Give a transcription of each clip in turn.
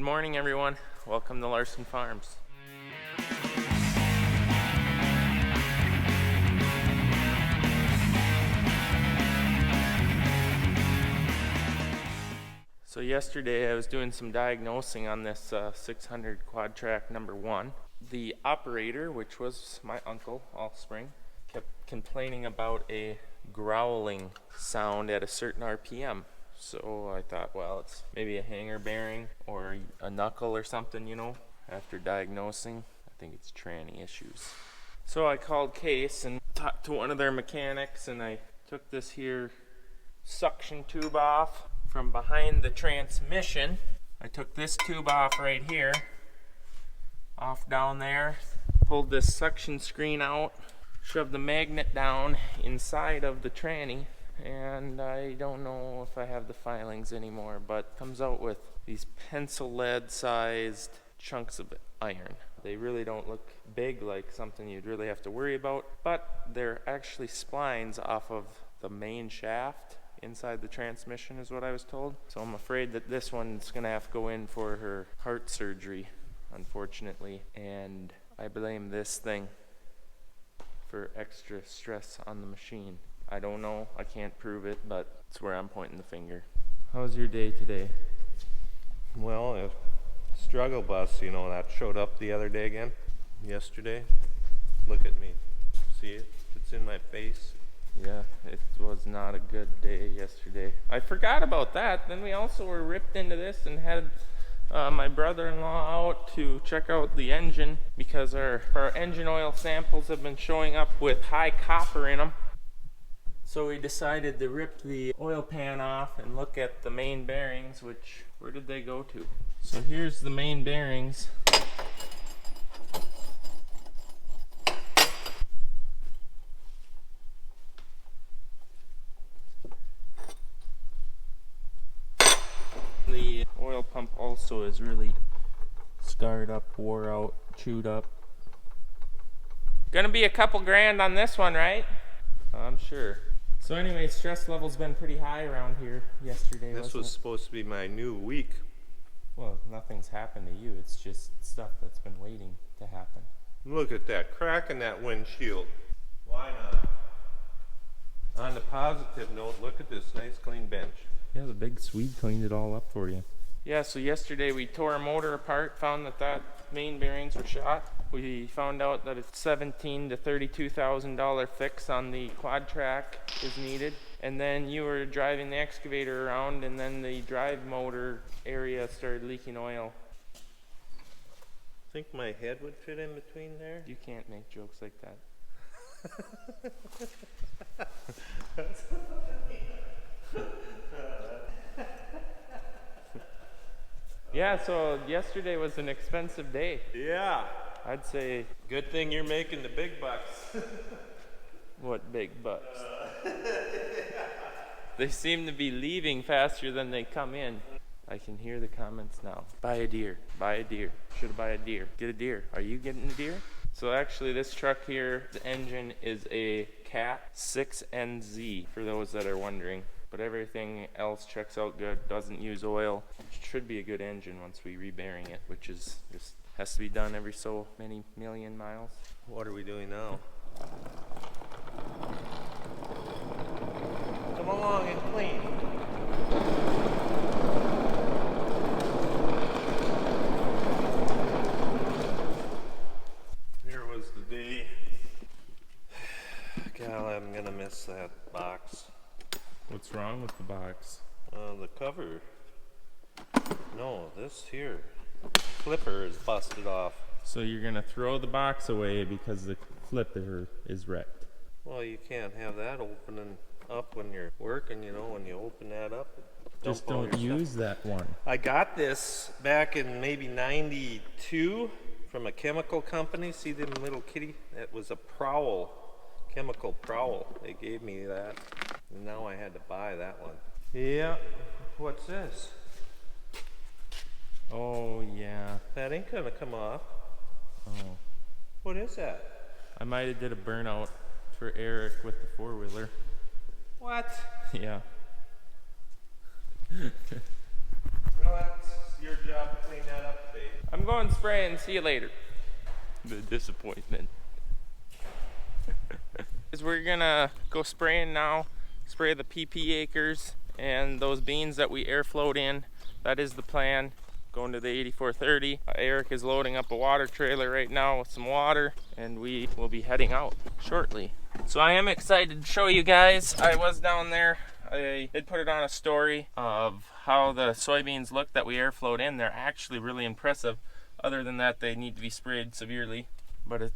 morning, everyone. Welcome to Larson Farms. So yesterday I was doing some diagnosing on this 600 quad track number 1. The operator, which was my uncle all spring, kept complaining about a growling sound at a certain RPM. So I thought, well, it's maybe a hanger bearing or a knuckle or something, you know. After diagnosing, I think it's tranny issues. So I called Case and talked to one of their mechanics, and I took this here suction tube off from behind the transmission. I took this tube off right here, off down there, pulled this suction screen out, shoved the magnet down inside of the tranny, and I don't know if I have the filings anymore, but it comes out with these pencil lead sized chunks of iron. They really don't look big, like something you'd really have to worry about, but they're actually splines off of the main shaft inside the transmission is what I was told. So I'm afraid that this one's gonna have to go in for her heart surgery, unfortunately, and I blame this thing for extra stress on the machine. I don't know, I can't prove it, but it's where I'm pointing the finger. How's your day today? Well, a struggle bus, you know, that showed up the other day again, yesterday. Look at me, see it? It's in my face. Yeah, it was not a good day yesterday. I forgot about that. Then we also were ripped into this and had my brother-in-law out to check out the engine because our engine oil samples have been showing up with high copper in them. So we decided to rip the oil pan off and look at the main bearings, which, where did they go to? So here's the main bearings. The oil pump also is really scarred up, wore out, chewed up. Gonna be a couple grand on this one, right? I'm sure. So anyway, stress level's been pretty high around here yesterday. This was supposed to be my new week. Well, nothing's happened to you. It's just stuff that's been waiting to happen. Look at that crack in that windshield. Why not? On the positive note, look at this nice clean bench. Yeah, the Big Swede cleaned it all up for you. Yeah, so yesterday we tore a motor apart, found that main bearings were shot. We found out that it's $17,000 to $32,000 fix on the quad track is needed. And then you were driving the excavator around, and then the drive motor area started leaking oil. Think my head would fit in between there? You can't make jokes like that. Yeah, so yesterday was an expensive day. Yeah. I'd say. Good thing you're making the big bucks. What big bucks? They seem to be leaving faster than they come in. I can hear the comments now. Buy a deer. Buy a deer. Should have buy a deer. Get a deer. Are you getting a deer? So actually this truck here, the engine is a Cat 6NZ, for those that are wondering. But everything else checks out good, doesn't use oil. It should be a good engine once we rebearing it, which is just has to be done every so many million miles. What are we doing now? Come along and clean. Here was the day. God, I'm gonna miss that box. What's wrong with the box? The cover. No, this here. Clipper is busted off. So you're gonna throw the box away because the clipper is wrecked. Well, you can't have that opening up when you're working, you know, when you open that up. Just don't use that one. I got this back in maybe 92 from a chemical company. See them little kitty? That was a Prowl, chemical Prowl. They gave me that. And now I had to buy that one. Yeah. What's this? Oh, yeah. That ain't gonna come off. Oh. What is that? I might have did a burnout for Eric with the four-wheeler. What? Yeah. Well, that's your job to clean that I'm going spraying. See you later. The disappointment. We're gonna go spraying now. Spray the PP acres and those beans that we airflowed in. That is the plan. Going to the 8430. Eric is loading up a water trailer right now with some water, and we will be heading out shortly. So I am excited to show you guys. I was down there. I did put it on a story of how the soybeans look that we airflowed in. They're actually really impressive. Other than that, they need to be sprayed severely. But it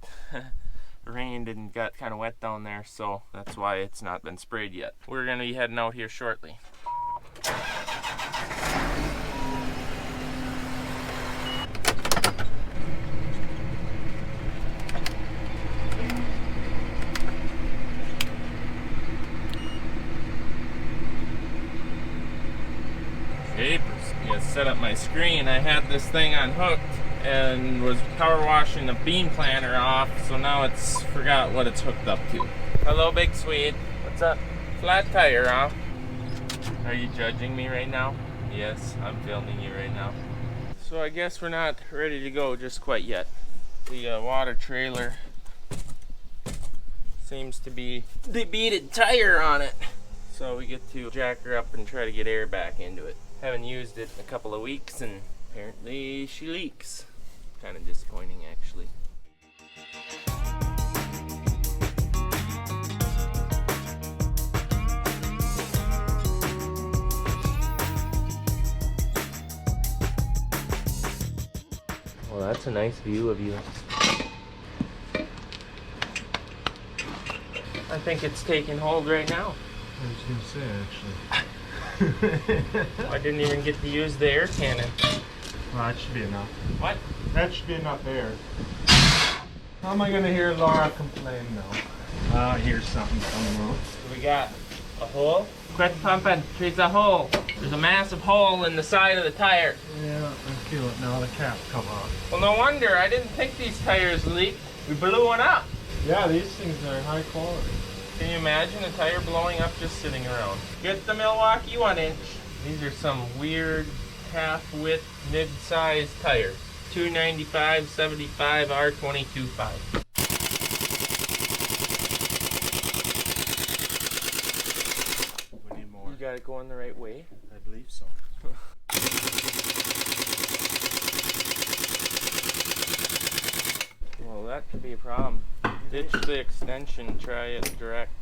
rained and got kind of wet down there, so that's why it's not been sprayed yet. We're going to be heading out here shortly. Yeah, set up my screen. I had this thing unhooked and was power washing the bean planter off, so now it's forgot what it's hooked up to. Hello, Big Swede. What's up? Flat tire, huh? Are you judging me right now? Yes, I'm filming you right now. So I guess we're not ready to go just quite yet. The water trailer seems to be debeated tire on it. So we get to jack her up and try to get air back into it. Haven't used it in a couple of weeks and apparently she leaks. Kind of disappointing, actually. Well, that's a nice view of you. I think it's taking hold right now. I was going to say, actually. I didn't even get to use the air cannon. Well, that should be enough. What? That should be enough air. How am I going to hear Laura complain now? I hear something coming out. We got a hole. Quit pumping. There's a hole. There's a massive hole in the side of the tire. Yeah, I feel it now. The cap come off. Well, no wonder. I didn't think these tires leaked. We blew one up. Yeah, these things are high quality. Can you imagine a tire blowing up just sitting around? Get the Milwaukee 1-inch. These are some weird half-width mid-size tires. 295 75 R22.5. We need more. You got it going the right way? I believe so. Well, that could be a problem. Ditch the extension, try it direct.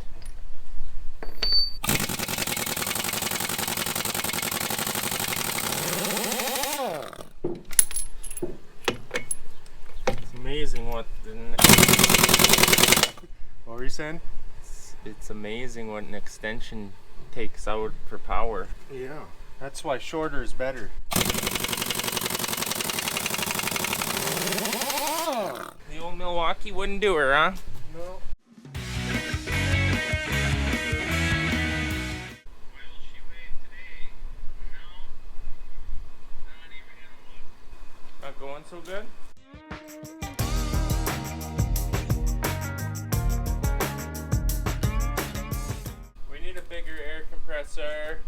It's amazing what What were you saying? it's amazing what an extension takes out for power. Yeah. That's why shorter is better. The old Milwaukee wouldn't do her, huh? No. Not going so good? We need a bigger air compressor.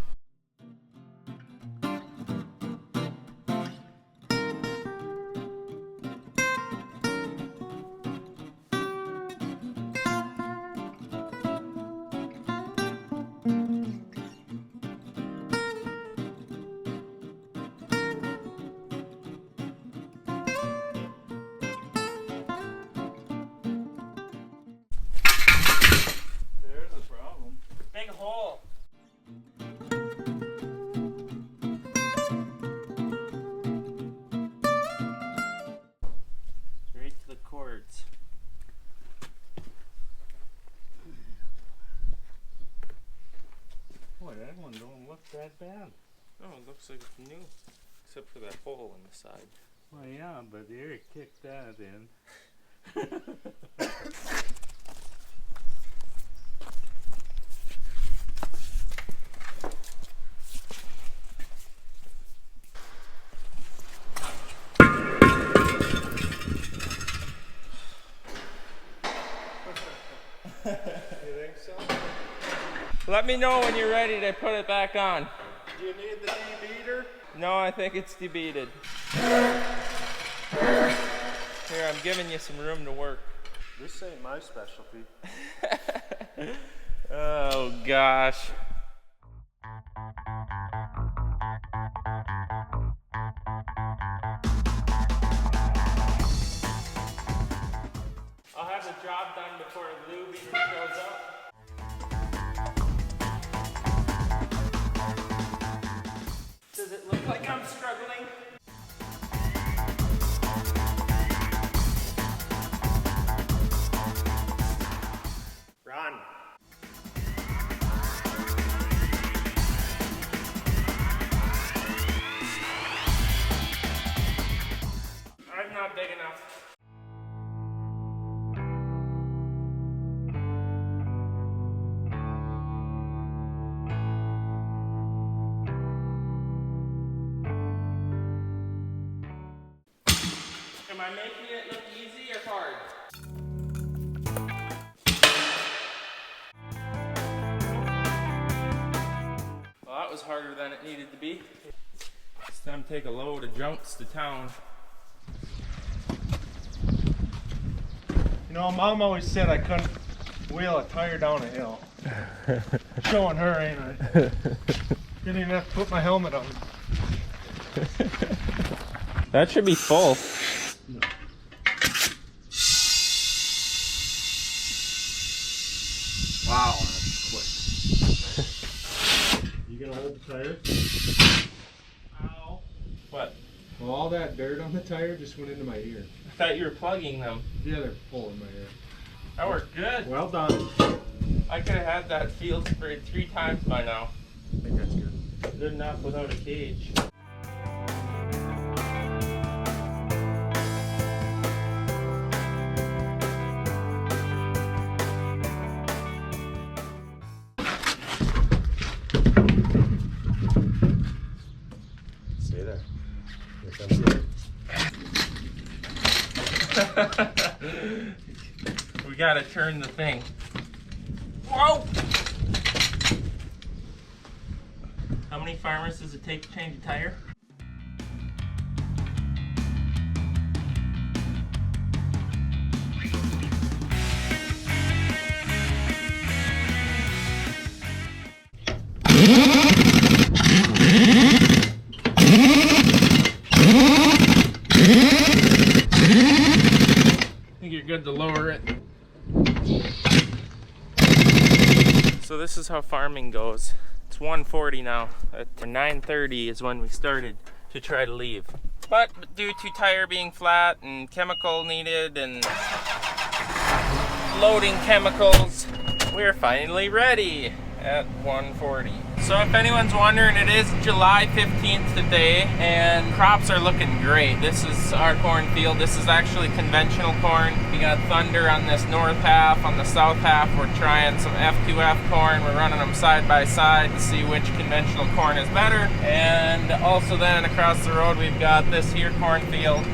There's a problem. Big hole. Right to the cords. Boy, that one don't look that bad. Oh, it looks like it's new. Except for that hole in the side. Well, yeah, but Eric kicked that in. You think so? Let me know when you're ready to put it back on. Do you need the debeater? No, I think it's debeated. Here, I'm giving you some room to work. This ain't my specialty. Oh gosh. I'll have the job done before Lube shows up. Does it look like I'm struggling? Run. I'm not big enough. Am I making it look easy or hard? Well, that was harder than it needed to be. It's time to take a load of junks to town. You know, Mom always said I couldn't wheel a tire down a hill. Showing her, ain't I? Didn't even have to put my helmet on. That should be full. Wow, that's quick. You gonna hold the tire? Ow. What? Well, all that dirt on the tire just went into my ear. I thought you were plugging them. The other hole in my ear. That worked good. Well done. I could have had that field sprayed 3 times by now. I think that's good. Good enough without a cage. Stay there. Here comes the We gotta turn the thing. Whoa! How many farmers does it take to change a tire? I think you're good to lower it. So this is how farming goes. It's 1:40 now. At 9:30 is when we started to try to leave. But due to tire being flat and chemical needed and loading chemicals, we're finally ready at 1:40. So if anyone's wondering, it is July 15th today and crops are looking great. This is our cornfield. This is actually conventional corn. We got Thunder on this north half. On the south half, we're trying some F2F corn. We're running them side by side to see which conventional corn is better. And also then across the road, we've got this here cornfield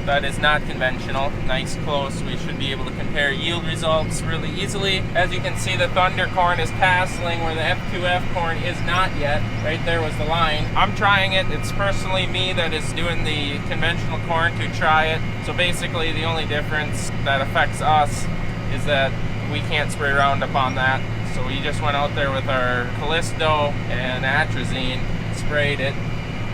that is not conventional. Nice close. We should be able to compare yield results really easily. As you can see, the Thunder corn is tasseling where the F2F corn is not yet. Right there was the line. I'm trying it. It's personally me that is doing the conventional corn to try it. So basically the only difference that affects us is that we can't spray Roundup on that. So we just went out there with our Callisto and atrazine, sprayed it.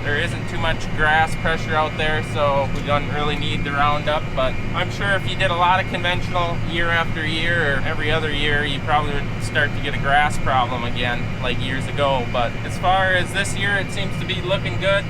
There isn't too much grass pressure out there, so we don't really need the Roundup, but I'm sure if you did a lot of conventional year after year or every other year, you probably would start to get a grass problem again, like years ago. But as far as this year, it seems to be looking good.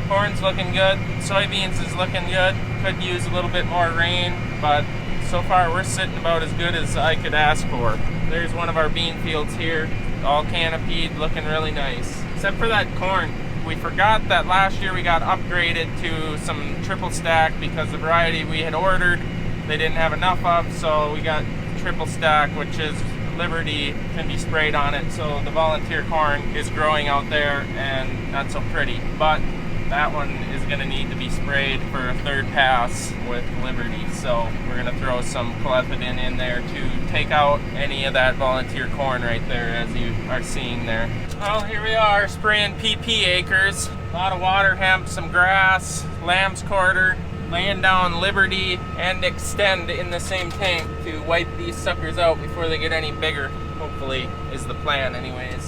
Corn's looking good, soybeans is looking good. Could use a little bit more rain, but so far we're sitting about as good as I could ask for. There's one of our bean fields here, all canopied, looking really nice. Except for that corn. We forgot that last year we got upgraded to some triple stack because the variety we had ordered they didn't have enough of, so we got triple stack, which is Liberty, can be sprayed on it, so the volunteer corn is growing out there and not so pretty. But that one is going to need to be sprayed for a third pass with Liberty, so we're going to throw some clethodim in there to take out any of that volunteer corn right there, as you are seeing there. Well, here we are spraying PP acres. A lot of water hemp, some grass, lamb's quarter, laying down Liberty and Extend in the same tank to wipe these suckers out before they get any bigger. Hopefully is the plan anyways.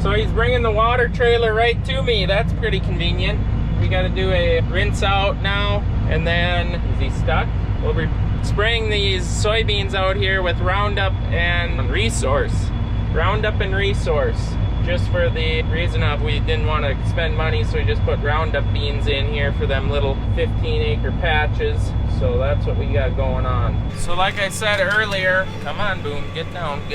So he's bringing the water trailer right to me. That's pretty convenient. We got to do a rinse out now, and then, is he stuck? We'll be spraying these soybeans out here with Roundup and Resource. Roundup and Resource. Just for the reason of we didn't want to spend money, so we just put Roundup beans in here for them little 15-acre patches. So that's what we got going on. So like I said earlier, come on Boom, get down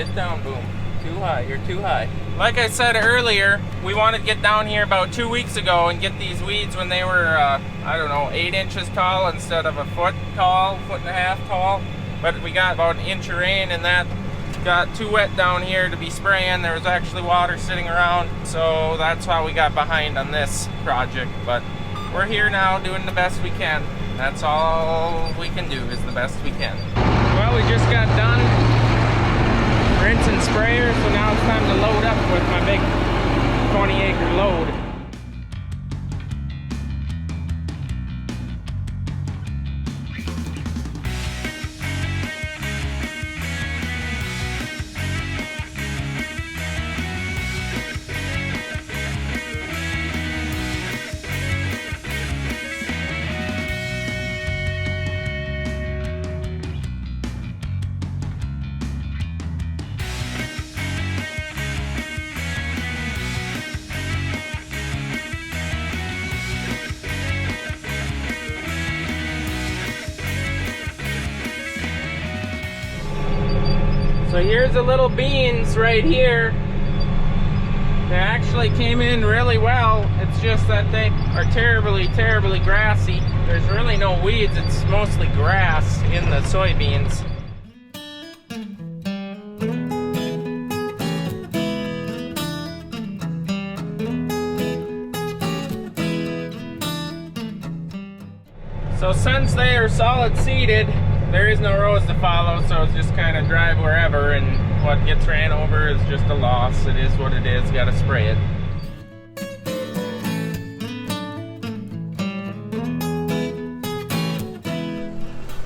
Boom. Too high, you're too high. Like I said earlier, we wanted to get down here about 2 weeks ago and get these weeds when they were, I don't know, 8 inches tall instead of a foot tall, foot and a half tall. But we got about an inch of rain and that got too wet down here to be spraying. There was actually water sitting around, so that's how we got behind on this project. But we're here now doing the best we can. That's all we can do, is the best we can. Well, we just got done rinsing sprayer, so now it's time to load up with my big 20-acre load. So here's the little beans right here. They actually came in really well. It's just that they are terribly grassy. There's really no weeds, it's mostly grass in the soybeans. So since they are solid seeded, there is no rows to follow, so it's just kind of drive wherever, and what gets ran over is just a loss. It is what it is, gotta spray it.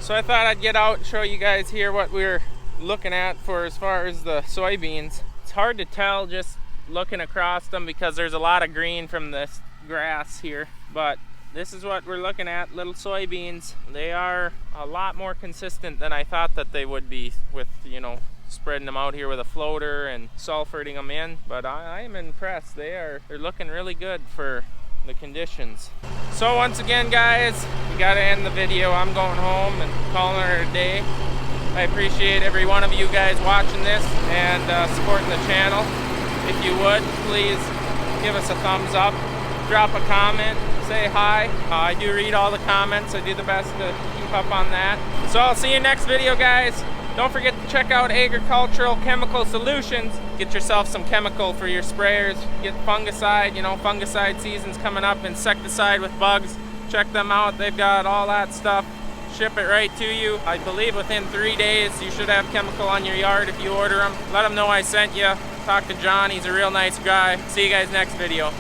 So I thought I'd get out and show you guys here what we're looking at for as far as the soybeans. It's hard to tell just looking across them because there's a lot of green from this grass here, but this is what we're looking at, little soybeans. They are a lot more consistent than I thought that they would be with, you know, spreading them out here with a floater and sulfurating them in. But I am impressed. They're looking really good for the conditions. So once again, guys, we gotta end the video. I'm going home and calling it a day. I appreciate every one of you guys watching this and supporting the channel. If you would, please give us a thumbs up, drop a comment, say hi. I do read all the comments. I do the best to keep up on that. So I'll see you next video, guys. Don't forget to check out Agricultural Chemical Solutions. Get yourself some chemical for your sprayers. Get fungicide, you know, fungicide season's coming up, insecticide with bugs. Check them out. They've got all that stuff. Ship it right to you. I believe within 3 days you should have chemical on your yard if you order them. Let them know I sent you. Talk to John. He's a real nice guy. See you guys next video.